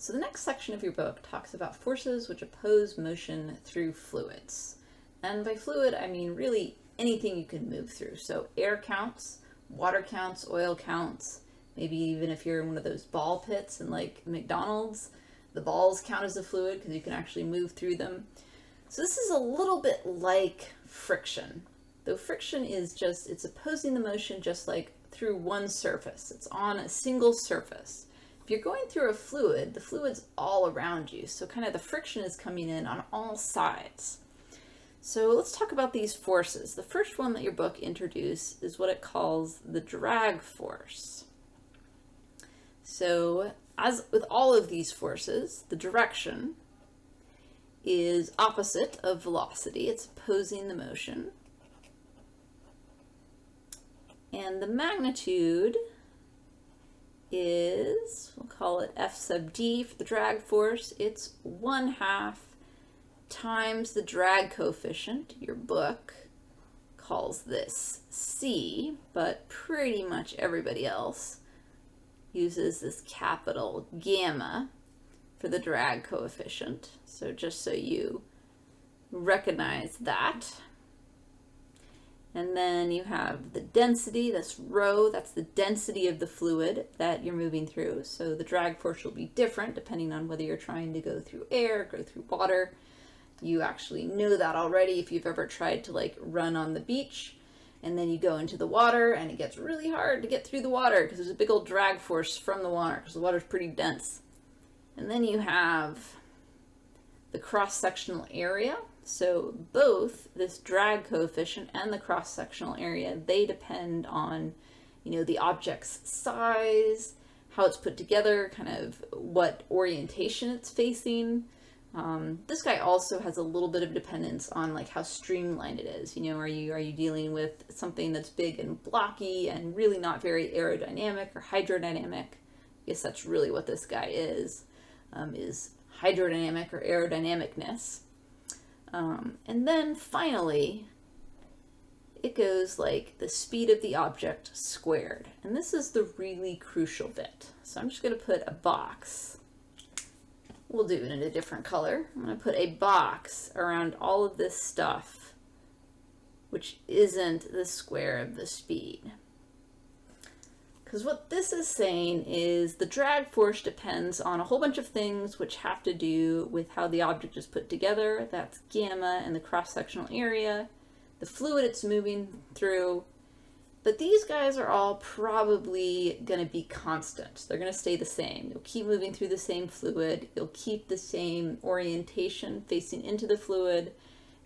So the next section of your book talks about forces which oppose motion through fluids. And by fluid, I mean really anything you can move through. So air counts, water counts, oil counts, maybe even if you're in one of those ball pits in like McDonald's, the balls count as a fluid because you can actually move through them. So this is a little bit like friction. Though friction is just, it's opposing the motion just like through one surface. It's on a single surface. If you're going through a fluid, the fluid's all around you. So kind of the friction is coming in on all sides. So let's talk about these forces. The first one that your book introduced is what it calls the drag force. So as with all of these forces, the direction is opposite of velocity. It's opposing the motion. And the magnitude is, we'll call it F sub d for the drag force. It's 1/2 times the drag coefficient. Your book calls this C, but pretty much everybody else uses this capital gamma for the drag coefficient. So just so you recognize that. And then you have the density, that's rho, that's the density of the fluid that you're moving through. So the drag force will be different depending on whether you're trying to go through air, go through water. You actually know that already if you've ever tried to like run on the beach and then you go into the water and it gets really hard to get through the water because there's a big old drag force from the water because the water's pretty dense. And then you have the cross-sectional area. So both this drag coefficient and the cross-sectional area, they depend on, the object's size, how it's put together, kind of what orientation it's facing. This guy also has a little bit of dependence on like how streamlined it is. Are you dealing with something that's big and blocky and really not very aerodynamic or hydrodynamic? I guess that's really what this guy is hydrodynamic or aerodynamicness. And then finally, it goes like the speed of the object squared. And this is the really crucial bit. So I'm just going to put a box. We'll do it in a different color. I'm going to put a box around all of this stuff, which isn't the square of the speed. Because what this is saying is the drag force depends on a whole bunch of things which have to do with how the object is put together. That's gamma and the cross-sectional area, the fluid it's moving through. But these guys are all probably going to be constant. They're going to stay the same. You'll keep moving through the same fluid. You'll keep the same orientation facing into the fluid.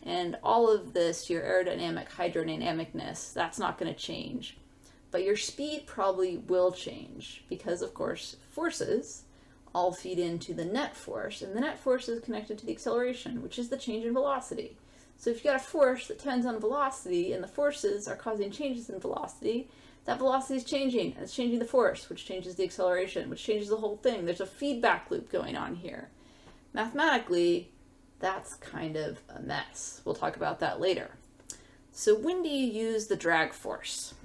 And all of this, your aerodynamic, hydrodynamicness, that's not going to change. But your speed probably will change because, of course, forces all feed into the net force, and the net force is connected to the acceleration, which is the change in velocity. So if you've got a force that depends on velocity and the forces are causing changes in velocity, that velocity is changing, and it's changing the force, which changes the acceleration, which changes the whole thing. There's a feedback loop going on here. Mathematically, that's kind of a mess. We'll talk about that later. So when do you use the drag force?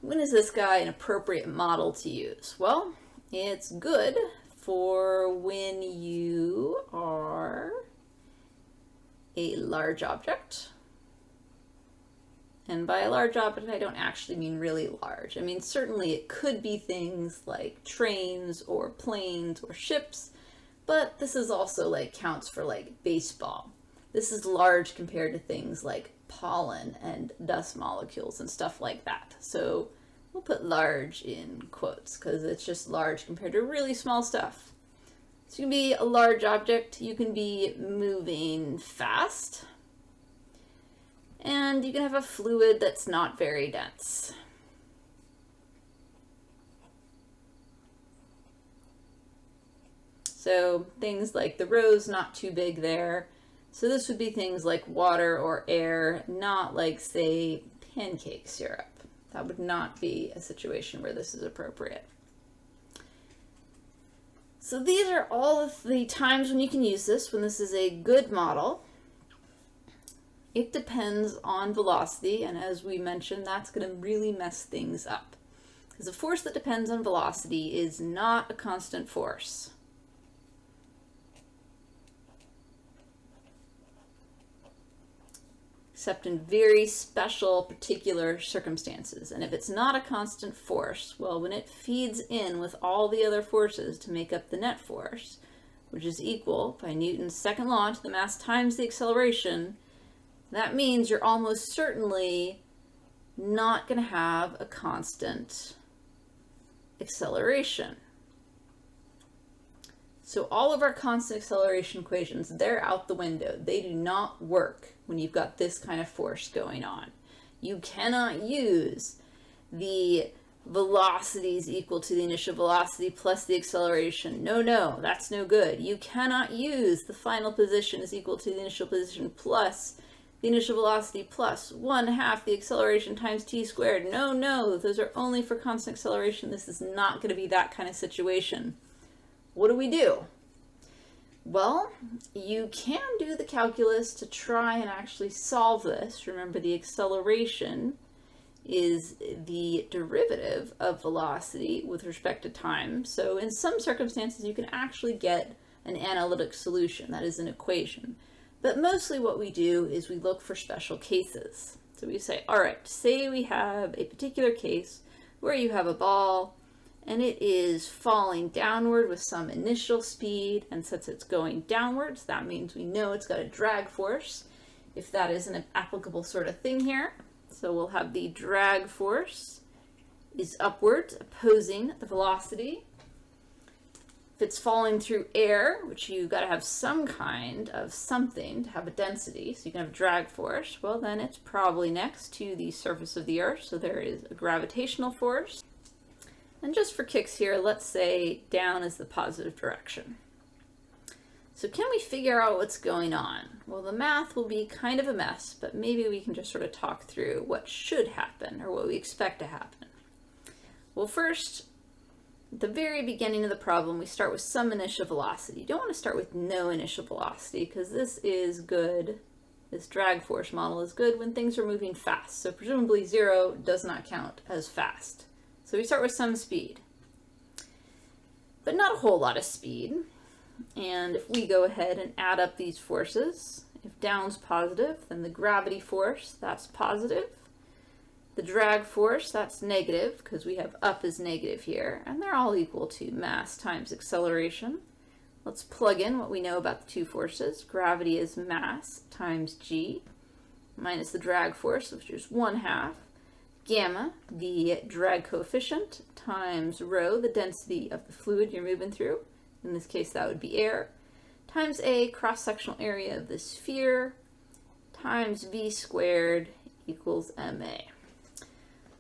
When is this guy an appropriate model to use? Well, it's good for when you are a large object. And by a large object, I don't actually mean really large. I mean, certainly it could be things like trains or planes or ships, but this is also like counts for like baseball. This is large compared to things like pollen and dust molecules and stuff like that. So we'll put large in quotes because it's just large compared to really small stuff. So you can be a large object, you can be moving fast, and you can have a fluid that's not very dense. So things like the rho's not too big there. So this would be things like water or air, not like, say, pancake syrup. That would not be a situation where this is appropriate. So these are all of the times when you can use this, when this is a good model. It depends on velocity, and as we mentioned, that's going to really mess things up. Because a force that depends on velocity is not a constant force. Except in very special particular circumstances. And if it's not a constant force, well, when it feeds in with all the other forces to make up the net force, which is equal, by Newton's second law, to the mass times the acceleration, that means you're almost certainly not going to have a constant acceleration. So all of our constant acceleration equations, they're out the window. They do not work when you've got this kind of force going on. You cannot use the velocity is equal to the initial velocity plus the acceleration. No, that's no good. You cannot use the final position is equal to the initial position plus the initial velocity plus 1/2 the acceleration times t squared. No, those are only for constant acceleration. This is not going to be that kind of situation. What do? Well, you can do the calculus to try and actually solve this. Remember, the acceleration is the derivative of velocity with respect to time. So in some circumstances, you can actually get an analytic solution, that is an equation. But mostly what we do is we look for special cases. So we say, all right, say we have a particular case where you have a ball and it is falling downward with some initial speed, and since it's going downwards, that means we know it's got a drag force, if that is an applicable sort of thing here. So we'll have the drag force is upwards, opposing the velocity. If it's falling through air, which you've got to have some kind of something to have a density, so you can have a drag force, well then it's probably next to the surface of the Earth, so there is a gravitational force. And just for kicks here, let's say down is the positive direction. So can we figure out what's going on? Well, the math will be kind of a mess, but maybe we can just sort of talk through what should happen or what we expect to happen. Well, first, at the very beginning of the problem, we start with some initial velocity. You don't want to start with no initial velocity because this is good. This drag force model is good when things are moving fast. So presumably 0 does not count as fast. So we start with some speed, but not a whole lot of speed. And if we go ahead and add up these forces, if down's positive, then the gravity force, that's positive. The drag force, that's negative, because we have up is negative here, and they're all equal to mass times acceleration. Let's plug in what we know about the two forces. Gravity is mass times g, minus the drag force, which is 1/2. Gamma, the drag coefficient, times rho, the density of the fluid you're moving through. In this case, that would be air, times A, cross-sectional area of the sphere, times v squared equals ma.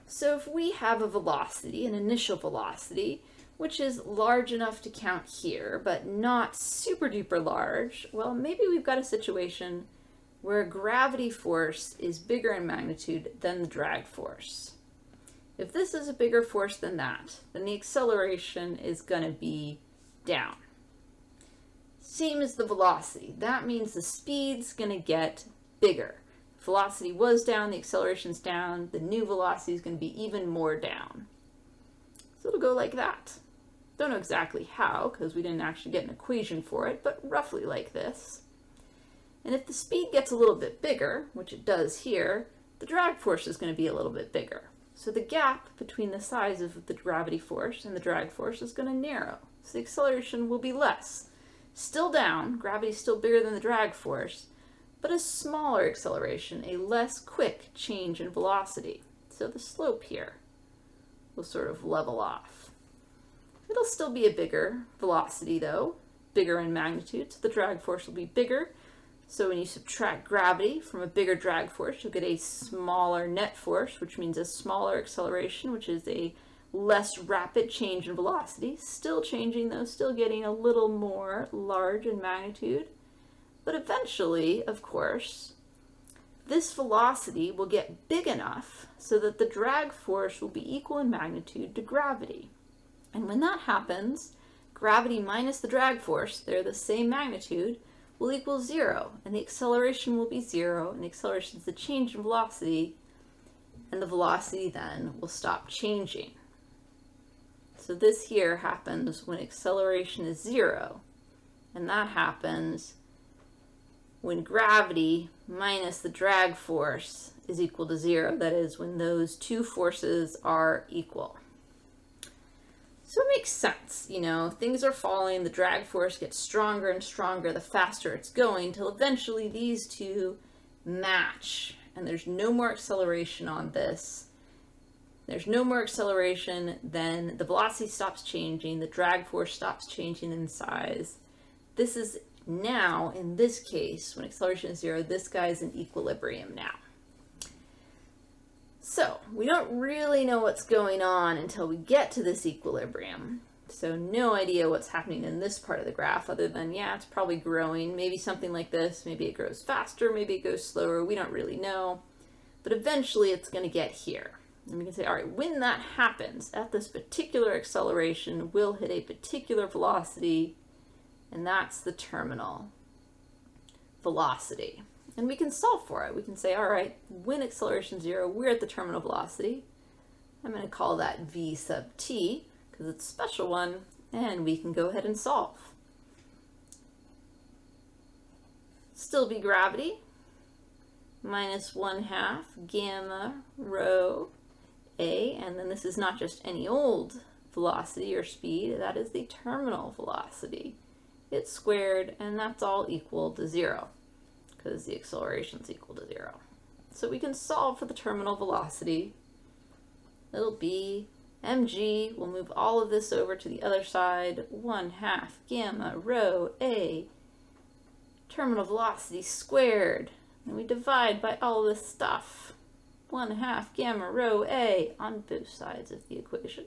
So if we have a velocity, an initial velocity, which is large enough to count here, but not super duper large, well, maybe we've got a situation where gravity force is bigger in magnitude than the drag force. If this is a bigger force than that, then the acceleration is going to be down. Same as the velocity. That means the speed's going to get bigger. Velocity was down, the acceleration's down, the new velocity is going to be even more down. So it'll go like that. Don't know exactly how, because we didn't actually get an equation for it, but roughly like this. And if the speed gets a little bit bigger, which it does here, the drag force is going to be a little bit bigger. So the gap between the size of the gravity force and the drag force is going to narrow. So the acceleration will be less. Still down, gravity is still bigger than the drag force, but a smaller acceleration, a less quick change in velocity. So the slope here will sort of level off. It'll still be a bigger velocity though, bigger in magnitude, so the drag force will be bigger. So when you subtract gravity from a bigger drag force, you'll get a smaller net force, which means a smaller acceleration, which is a less rapid change in velocity. Still changing though, still getting a little more large in magnitude. But eventually, of course, this velocity will get big enough so that the drag force will be equal in magnitude to gravity. And when that happens, gravity minus the drag force, they're the same magnitude, will equal 0, and the acceleration will be 0, and the acceleration is the change in velocity, and the velocity then will stop changing. So this here happens when acceleration is 0, and that happens when gravity minus the drag force is equal to 0. That is, when those two forces are equal. So it makes sense, you know, things are falling, the drag force gets stronger and stronger the faster it's going, till eventually these two match, and there's no more acceleration on this. There's no more acceleration, then the velocity stops changing, the drag force stops changing in size. This is now, in this case, when acceleration is 0, this guy's in equilibrium now. So we don't really know what's going on until we get to this equilibrium. So no idea what's happening in this part of the graph other than, yeah, it's probably growing. Maybe something like this. Maybe it grows faster. Maybe it goes slower. We don't really know. But eventually it's going to get here. And we can say, all right, when that happens at this particular acceleration, we'll hit a particular velocity, and that's the terminal velocity. And we can solve for it. We can say, all right, when acceleration is 0, we're at the terminal velocity. I'm going to call that v sub t because it's a special one, and we can go ahead and solve. Still be gravity minus 1/2 gamma rho a, and then this is not just any old velocity or speed, that is the terminal velocity. It's squared, and that's all equal to 0. Because the acceleration is equal to 0. So we can solve for the terminal velocity. It'll be mg, we'll move all of this over to the other side, 1/2 gamma rho a, terminal velocity squared, and we divide by all this stuff, 1/2 gamma rho a on both sides of the equation.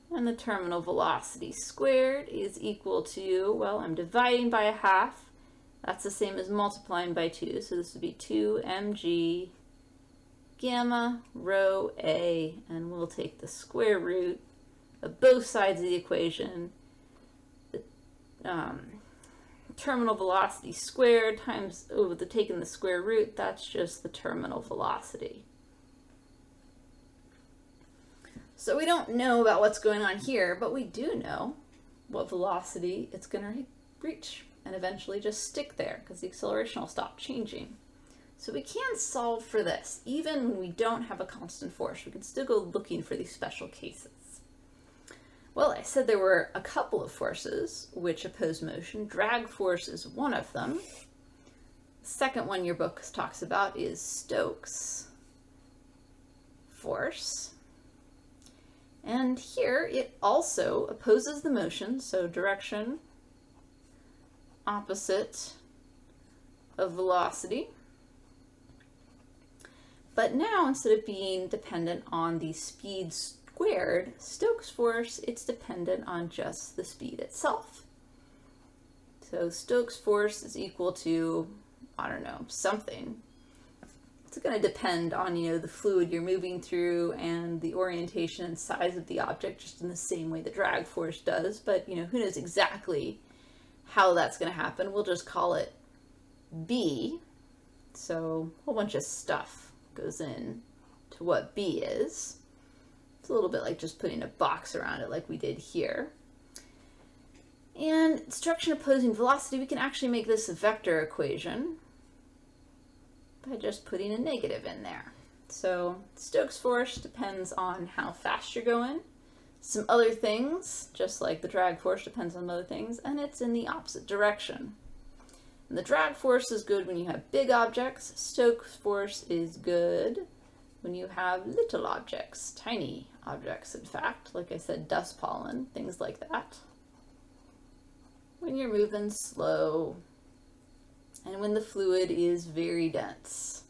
And the terminal velocity squared is equal to, well, I'm dividing by 1/2. That's the same as multiplying by 2, so this would be 2 mg gamma rho a, and we'll take the square root of both sides of the equation. The terminal velocity squared times over taking the square root, that's just the terminal velocity. So we don't know about what's going on here, but we do know what velocity it's going to reach, and eventually just stick there because the acceleration will stop changing. So we can solve for this. Even when we don't have a constant force, we can still go looking for these special cases. Well, I said there were a couple of forces which oppose motion. Drag force is one of them. The second one your book talks about is Stokes force. And here it also opposes the motion, so direction opposite of velocity. But now, instead of being dependent on the speed squared, Stokes force, it's dependent on just the speed itself. So Stokes force is equal to, I don't know, something. It's going to depend on, you know, the fluid you're moving through and the orientation and size of the object, just in the same way the drag force does. But, you know, who knows exactly how that's going to happen. We'll just call it B. So a whole bunch of stuff goes in to what B is. It's a little bit like just putting a box around it like we did here. And direction opposing velocity, we can actually make this a vector equation by just putting a negative in there. So Stokes force depends on how fast you're going. Some other things, just like the drag force, depends on other things, and it's in the opposite direction. And the drag force is good when you have big objects. Stokes force is good when you have little objects, tiny objects, in fact. Like I said, dust pollen, things like that. When you're moving slow, and when the fluid is very dense.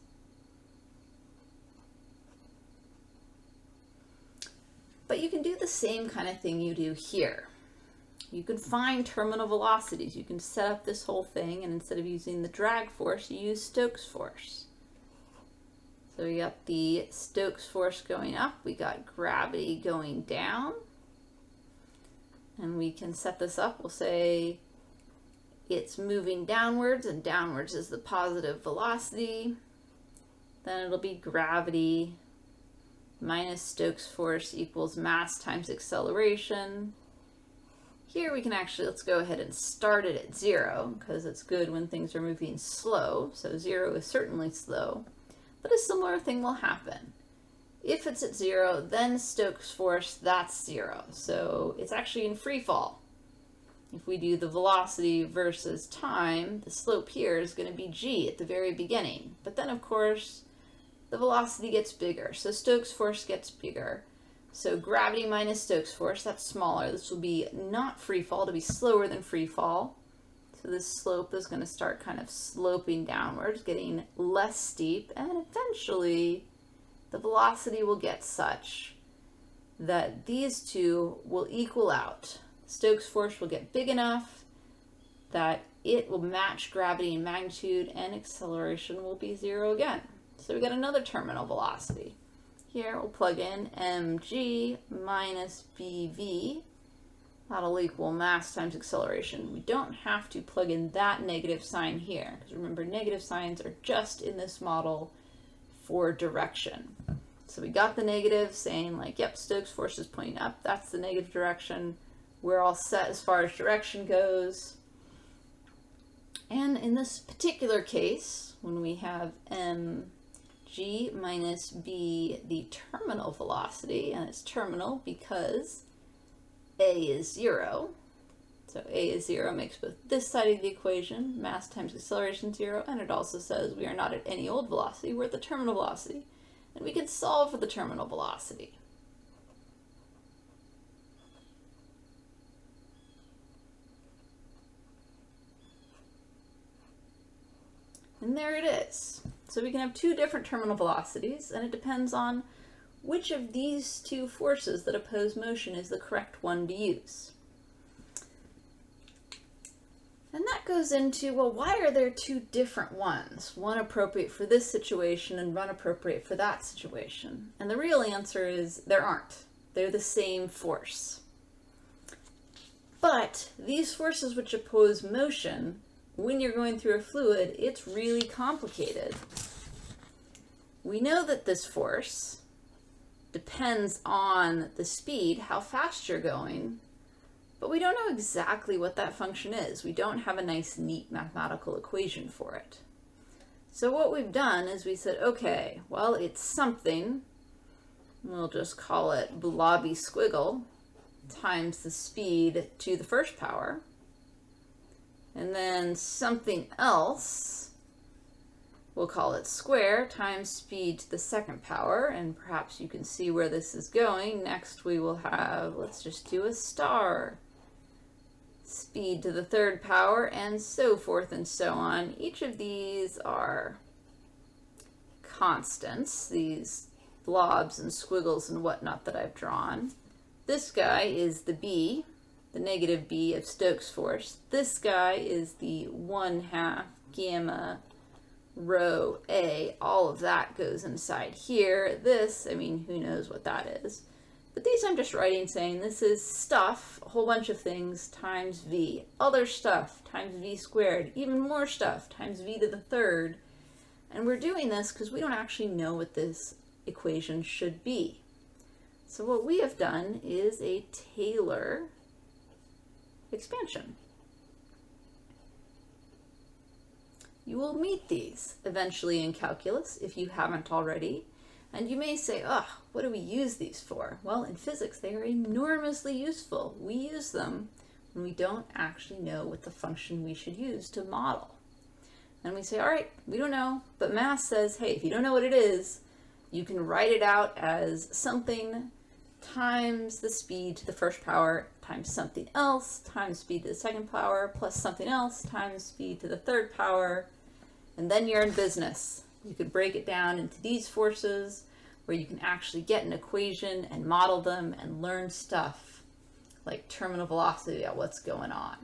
But you can do the same kind of thing you do here. You can find terminal velocities. You can set up this whole thing, and instead of using the drag force, you use Stokes force. So we got the Stokes force going up, we got gravity going down, and we can set this up. We'll say it's moving downwards, and downwards is the positive velocity. Then it'll be gravity minus Stokes force equals mass times acceleration. Here we can actually, let's go ahead and start it at 0, because it's good when things are moving slow. So 0 is certainly slow, but a similar thing will happen. If it's at 0, then Stokes force, that's 0. So it's actually in free fall. If we do the velocity versus time, the slope here is going to be g at the very beginning. But then, of course, the velocity gets bigger, so Stokes force gets bigger. So gravity minus Stokes force, that's smaller. This will be not free fall, it'll be slower than free fall. So this slope is going to start kind of sloping downwards, getting less steep, and eventually the velocity will get such that these two will equal out. Stokes force will get big enough that it will match gravity in magnitude, and acceleration will be 0 again. So we get another terminal velocity. Here we'll plug in mg minus bv. That'll equal mass times acceleration. We don't have to plug in that negative sign here, because remember, negative signs are just in this model for direction. So we got the negative saying like, yep, Stokes force is pointing up. That's the negative direction. We're all set as far as direction goes. And in this particular case, when we have mg minus b, the terminal velocity, and it's terminal because a is 0. So a is 0 makes both this side of the equation, mass times acceleration, 0, and it also says we are not at any old velocity, we're at the terminal velocity. And we can solve for the terminal velocity. And there it is. So we can have two different terminal velocities, and it depends on which of these two forces that oppose motion is the correct one to use. And that goes into, well, why are there two different ones? One appropriate for this situation and one appropriate for that situation. And the real answer is there aren't. They're the same force. But these forces which oppose motion, when you're going through a fluid, it's really complicated. We know that this force depends on the speed, how fast you're going, but we don't know exactly what that function is. We don't have a nice, neat mathematical equation for it. So what we've done is we said, okay, well, it's something, we'll just call it blobby squiggle, times the speed to the first power, and then something else, we'll call it square, times speed to the second power, and perhaps you can see where this is going. Next we will have, let's just do a star, speed to the third power, and so forth and so on. Each of these are constants, these blobs and squiggles and whatnot that I've drawn. This guy is the b, the negative b of Stokes force. This guy is the 1/2 gamma rho a. All of that goes inside here. This, I mean, who knows what that is. But these I'm just writing saying this is stuff, a whole bunch of things, times v. Other stuff, times v squared. Even more stuff, times v to the third. And we're doing this because we don't actually know what this equation should be. So what we have done is a Taylor expansion. You will meet these eventually in calculus if you haven't already. And you may say, oh, what do we use these for? Well, in physics, they are enormously useful. We use them when we don't actually know what the function we should use to model. And we say, all right, we don't know, but math says, hey, if you don't know what it is, you can write it out as something times the speed to the first power times something else times speed to the second power plus something else times speed to the third power, and then you're in business. You could break it down into these forces where you can actually get an equation and model them and learn stuff like terminal velocity about what's going on.